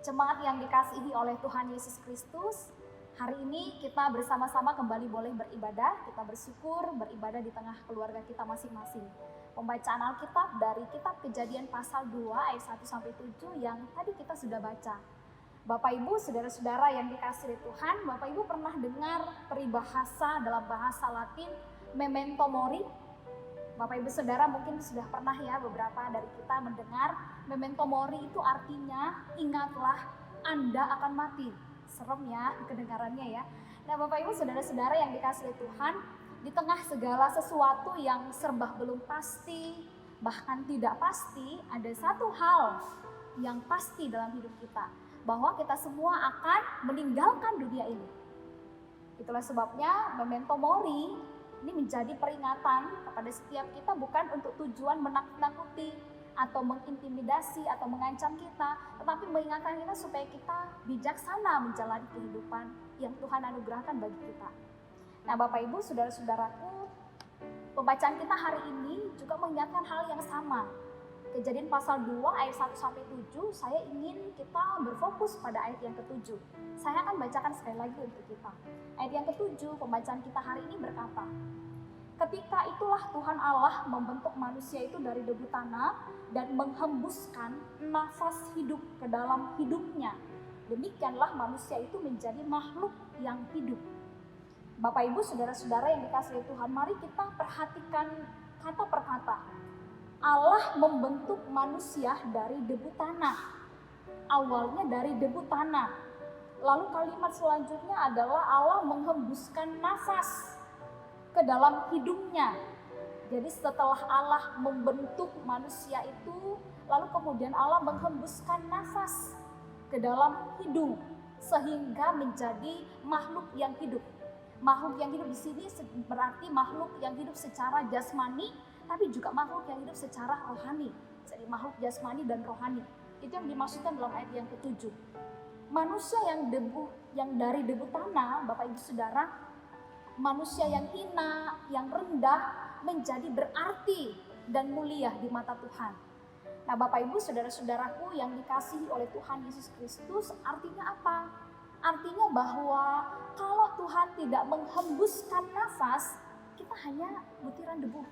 Jemaat yang dikasihi oleh Tuhan Yesus Kristus, hari ini kita bersama-sama kembali boleh beribadah. Kita bersyukur beribadah di tengah keluarga kita masing-masing. Pembacaan Alkitab dari kitab Kejadian pasal 2 ayat 1-7 yang tadi kita sudah baca. Bapak Ibu, saudara-saudara yang dikasihi Tuhan, Bapak Ibu pernah dengar peribahasa dalam bahasa Latin memento mori? Bapak Ibu Saudara mungkin sudah pernah ya beberapa dari kita mendengar memento mori itu artinya ingatlah Anda akan mati. Serem ya kedengarannya ya. Nah Bapak Ibu Saudara-saudara yang dikasihi Tuhan, di tengah segala sesuatu yang serba belum pasti, bahkan tidak pasti, ada satu hal yang pasti dalam hidup kita, bahwa kita semua akan meninggalkan dunia ini. Itulah sebabnya memento mori ini menjadi peringatan kepada setiap kita, bukan untuk tujuan menakut-nakuti atau mengintimidasi atau mengancam kita, tetapi mengingatkan kita supaya kita bijaksana menjalani kehidupan yang Tuhan anugerahkan bagi kita. Nah Bapak Ibu, saudara-saudaraku, pembacaan kita hari ini juga mengingatkan hal yang sama. Kejadian pasal 2 ayat 1-7, saya ingin kita berfokus pada ayat yang ke-7. Saya akan bacakan sekali lagi untuk kita. Ayat yang ke-7, pembacaan kita hari ini berkata, ketika itulah Tuhan Allah membentuk manusia itu dari debu tanah dan menghembuskan nafas hidup ke dalam hidupnya. Demikianlah manusia itu menjadi makhluk yang hidup. Bapak Ibu, saudara-saudara yang dikasihi Tuhan, mari kita perhatikan kata per kata. Allah membentuk manusia dari debu tanah. Awalnya dari debu tanah. Lalu kalimat selanjutnya adalah Allah menghembuskan nafas ke dalam hidungnya. Jadi setelah Allah membentuk manusia itu, lalu kemudian Allah menghembuskan nafas ke dalam hidung sehingga menjadi makhluk yang hidup. Makhluk yang hidup di sini berarti makhluk yang hidup secara jasmani, tapi juga makhluk yang hidup secara rohani. Jadi makhluk jasmani dan rohani. Itu yang dimaksudkan dalam ayat yang ke-7. Manusia yang dari debu tanah, Bapak Ibu Saudara, manusia yang hina, yang rendah, menjadi berarti dan mulia di mata Tuhan. Nah Bapak Ibu Saudara-saudaraku yang dikasihi oleh Tuhan Yesus Kristus, artinya apa? Artinya bahwa kalau Tuhan tidak menghembuskan nafas, kita hanya butiran debu.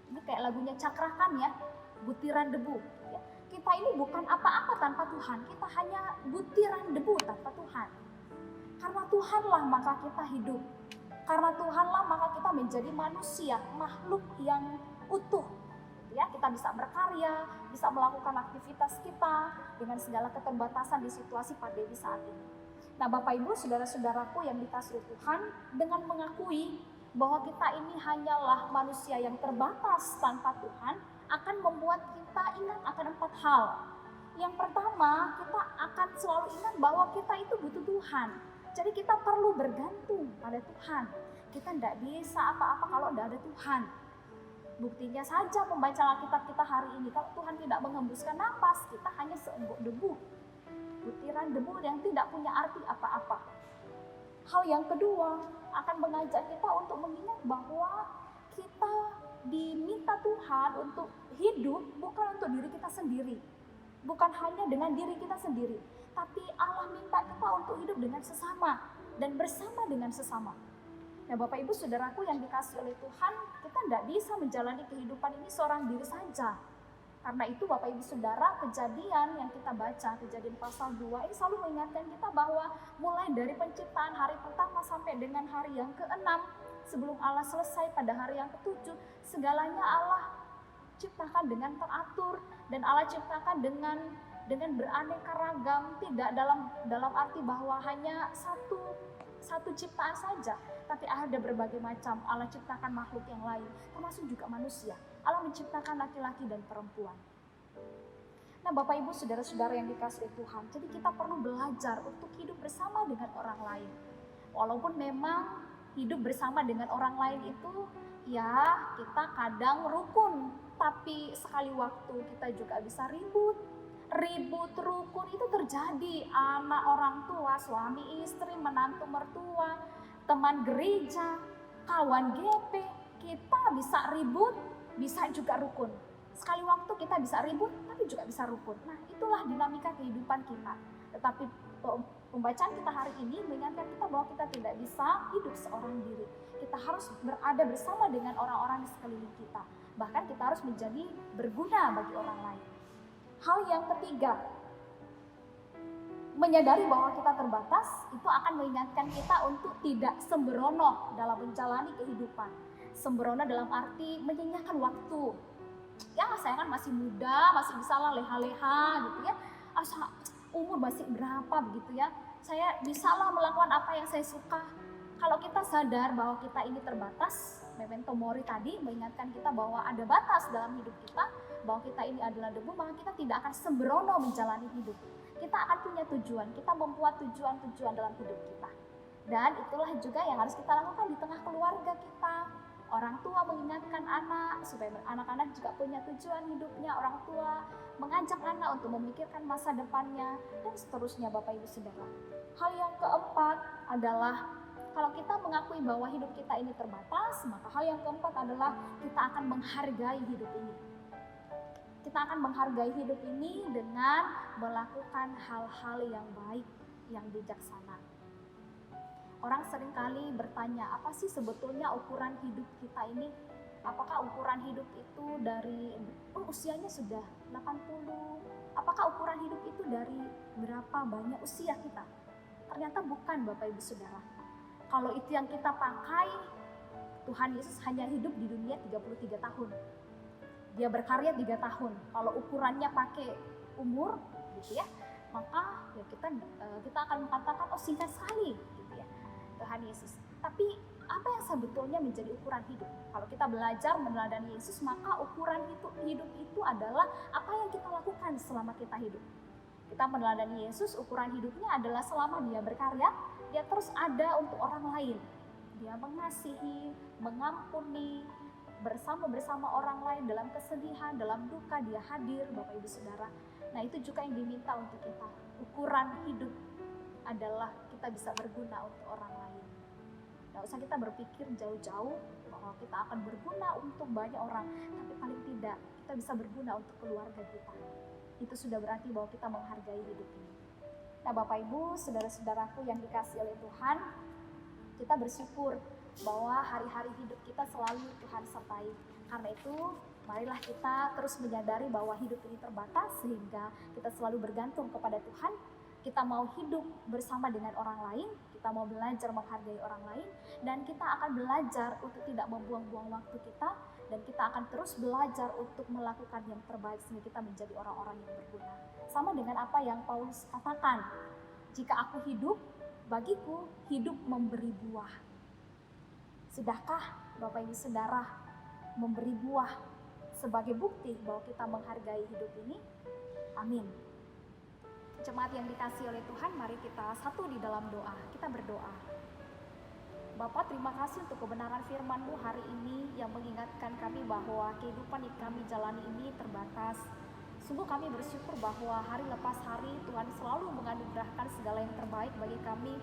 Ini kayak lagunya Cakrakan ya, butiran debu. Kita ini bukan apa-apa tanpa Tuhan, kita hanya butiran debu tanpa Tuhan. Karena Tuhanlah maka kita hidup. Karena Tuhanlah maka kita menjadi manusia, makhluk yang utuh. Ya, kita bisa berkarya, bisa melakukan aktivitas kita dengan segala keterbatasan di situasi pandemi saat ini. Nah Bapak Ibu, saudara-saudaraku yang dikasihi Tuhan, dengan mengakui bahwa kita ini hanyalah manusia yang terbatas tanpa Tuhan, akan membuat kita ingat akan 4 hal. Yang pertama, kita akan selalu ingat bahwa kita itu butuh Tuhan. Jadi kita perlu bergantung pada Tuhan. Kita tidak bisa apa-apa kalau tidak ada Tuhan. Buktinya saja pembacaan Alkitab kita hari ini, kalau Tuhan tidak menghembuskan napas, kita hanya seembuk debu. Butiran debu yang tidak punya arti apa-apa. Hal yang kedua, akan mengajak kita untuk mengingat bahwa kita diminta Tuhan untuk hidup bukan untuk diri kita sendiri. Bukan hanya dengan diri kita sendiri, tapi Allah minta kita untuk hidup dengan sesama dan bersama dengan sesama. Nah Bapak Ibu Saudaraku yang dikasihi oleh Tuhan, kita tidak bisa menjalani kehidupan ini seorang diri saja. Karena itu Bapak Ibu Saudara, kejadian yang kita baca, kejadian pasal 2 ini selalu mengingatkan kita bahwa mulai dari penciptaan hari pertama sampai dengan hari yang ke-6, sebelum Allah selesai pada hari yang ke-7, segalanya Allah ciptakan dengan teratur dan Allah ciptakan dengan beraneka ragam, tidak dalam arti bahwa hanya satu ciptaan saja, tapi ada berbagai macam. Allah ciptakan makhluk yang lain, termasuk juga manusia. Allah menciptakan laki-laki dan perempuan. Nah Bapak Ibu saudara-saudara yang dikasihi Tuhan, jadi kita perlu belajar untuk hidup bersama dengan orang lain. Walaupun memang hidup bersama dengan orang lain itu ya kita kadang rukun, tapi sekali waktu kita juga bisa ribut rukun itu terjadi. Anak orang tua, suami istri, menantu mertua, teman gereja, kawan GP, kita bisa ribut, bisa juga rukun. Sekali waktu kita bisa ribut, tapi juga bisa rukun. Nah, itulah dinamika kehidupan kita. Tetapi pembacaan kita hari ini mengingatkan kita bahwa kita tidak bisa hidup seorang diri. Kita harus berada bersama dengan orang-orang di sekeliling kita. Bahkan kita harus menjadi berguna bagi orang lain. Hal yang ketiga, menyadari bahwa kita terbatas itu akan mengingatkan kita untuk tidak sembrono dalam menjalani kehidupan. Sembrono dalam arti menyanyiakan waktu. Ya, saya kan masih muda, masih bisa lah leha-leha gitu ya. Umur masih berapa begitu ya. Saya bisa lah melakukan apa yang saya suka. Kalau kita sadar bahwa kita ini terbatas, memento mori tadi mengingatkan kita bahwa ada batas dalam hidup kita, bahwa kita ini adalah debu, maka kita tidak akan sembrono menjalani hidup. Kita akan punya tujuan, kita membuat tujuan-tujuan dalam hidup kita. Dan itulah juga yang harus kita lakukan di tengah keluarga kita. Orang tua mengingatkan anak supaya anak-anak juga punya tujuan hidupnya. Orang tua mengajak anak untuk memikirkan masa depannya, dan seterusnya Bapak Ibu Saudara. Hal yang keempat adalah kalau kita mengakui bahwa hidup kita ini terbatas, maka hal yang keempat adalah kita akan menghargai hidup ini. Kita akan menghargai hidup ini dengan melakukan hal-hal yang baik, yang bijaksana. Orang seringkali bertanya, apa sih sebetulnya ukuran hidup kita ini? Apakah ukuran hidup itu dari usianya sudah 80? Apakah ukuran hidup itu dari berapa banyak usia kita? Ternyata bukan Bapak Ibu Saudara. Kalau itu yang kita pakai, Tuhan Yesus hanya hidup di dunia 33 tahun. Dia berkarya 3 tahun. Kalau ukurannya pakai umur gitu ya, maka ya kita akan mengatakan singkat sekali gitu ya. Tuhan Yesus. Tapi apa yang sebetulnya menjadi ukuran hidup? Kalau kita belajar meneladani Yesus, maka ukuran hidup itu adalah apa yang kita lakukan selama kita hidup. Kita meneladani Yesus, ukuran hidupnya adalah selama dia berkarya, dia terus ada untuk orang lain. Dia mengasihi, mengampuni, bersama orang lain dalam kesedihan, dalam duka, dia hadir, Bapak Ibu Saudara. Nah, itu juga yang diminta untuk kita. Ukuran hidup adalah kita bisa berguna untuk orang lain. Nggak usah kita berpikir jauh-jauh bahwa kita akan berguna untuk banyak orang, tapi paling tidak kita bisa berguna untuk keluarga kita. Itu sudah berarti bahwa kita menghargai hidup ini. Nah, Bapak Ibu, saudara-saudaraku yang dikasihi oleh Tuhan, kita bersyukur bahwa hari-hari hidup kita selalu Tuhan sertai. Karena itu, marilah kita terus menyadari bahwa hidup ini terbatas, sehingga kita selalu bergantung kepada Tuhan. Kita mau hidup bersama dengan orang lain, kita mau belajar menghargai orang lain, dan kita akan belajar untuk tidak membuang-buang waktu kita, dan kita akan terus belajar untuk melakukan yang terbaik sehingga kita menjadi orang-orang yang berguna. Sama dengan apa yang Paulus katakan, jika aku hidup, bagiku hidup memberi buah. Sudahkah Bapak Ibu Saudara memberi buah sebagai bukti bahwa kita menghargai hidup ini? Amin. Jemaat yang dikasihi oleh Tuhan, mari kita satu di dalam doa. Kita berdoa. Bapa, terima kasih untuk kebenaran firman-Mu hari ini yang mengingatkan kami bahwa kehidupan yang kami jalani ini terbatas. Sungguh kami bersyukur bahwa hari lepas hari Tuhan selalu menganugerahkan segala yang terbaik bagi kami,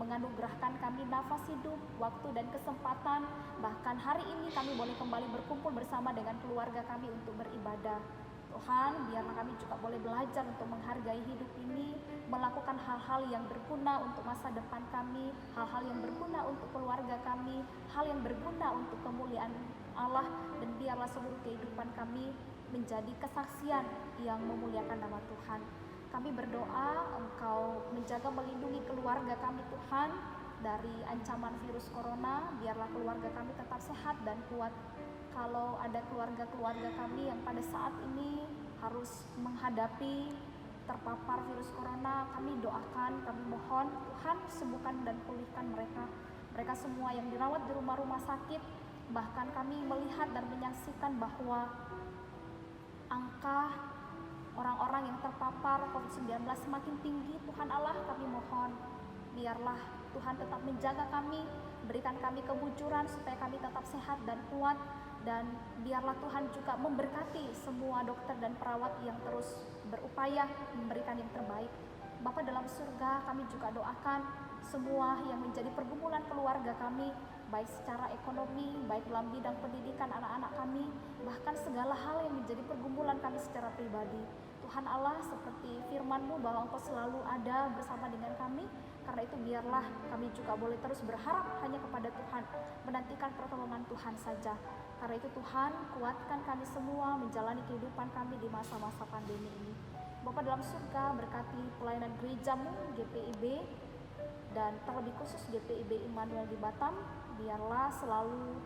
menganugerahkan kami nafas hidup, waktu dan kesempatan. Bahkan hari ini kami boleh kembali berkumpul bersama dengan keluarga kami untuk beribadah. Tuhan, biarlah kami juga boleh belajar untuk menghargai hidup ini, melakukan hal-hal yang berguna untuk masa depan kami, hal-hal yang berguna untuk keluarga kami, hal yang berguna untuk kemuliaan Allah, dan biarlah seluruh kehidupan kami menjadi kesaksian yang memuliakan nama Tuhan. Kami berdoa Engkau menjaga melindungi keluarga kami Tuhan dari ancaman virus corona, biarlah keluarga kami tetap sehat dan kuat. Kalau ada keluarga-keluarga kami yang pada saat ini harus menghadapi terpapar virus corona, kami doakan, kami mohon Tuhan sembuhkan dan pulihkan mereka. Mereka semua yang dirawat di rumah-rumah sakit, bahkan kami melihat dan menyaksikan bahwa angka orang-orang yang terpapar COVID-19 semakin tinggi. Tuhan Allah, kami mohon biarlah Tuhan tetap menjaga kami, berikan kami kebujuran supaya kami tetap sehat dan kuat. Dan biarlah Tuhan juga memberkati semua dokter dan perawat yang terus berupaya memberikan yang terbaik. Bapa dalam surga, kami juga doakan semua yang menjadi pergumulan keluarga kami. baik secara ekonomi, baik dalam bidang pendidikan anak-anak kami, bahkan segala hal yang menjadi pergumulan kami secara pribadi. Tuhan Allah, seperti firman-Mu bahwa Engkau selalu ada bersama dengan kami, karena itu biarlah kami juga boleh terus berharap hanya kepada Tuhan, menantikan pertolongan Tuhan saja. Karena itu Tuhan, kuatkan kami semua menjalani kehidupan kami di masa-masa pandemi ini. Bapa dalam surga, berkati pelayanan gereja-Mu, GPIB, dan terlebih khusus GPIB Immanuel di Batam, biarlah selalu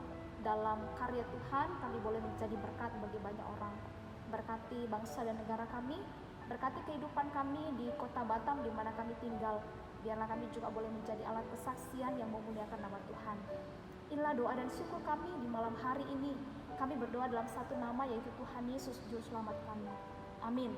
dalam karya Tuhan kami boleh menjadi berkat bagi banyak orang. Berkati bangsa dan negara kami, berkati kehidupan kami di kota Batam di mana kami tinggal. Biarlah kami juga boleh menjadi alat kesaksian yang memuliakan nama Tuhan. Inilah doa dan syukur kami di malam hari ini. Kami berdoa dalam satu nama, yaitu Tuhan Yesus Juru Selamat kami. Amin.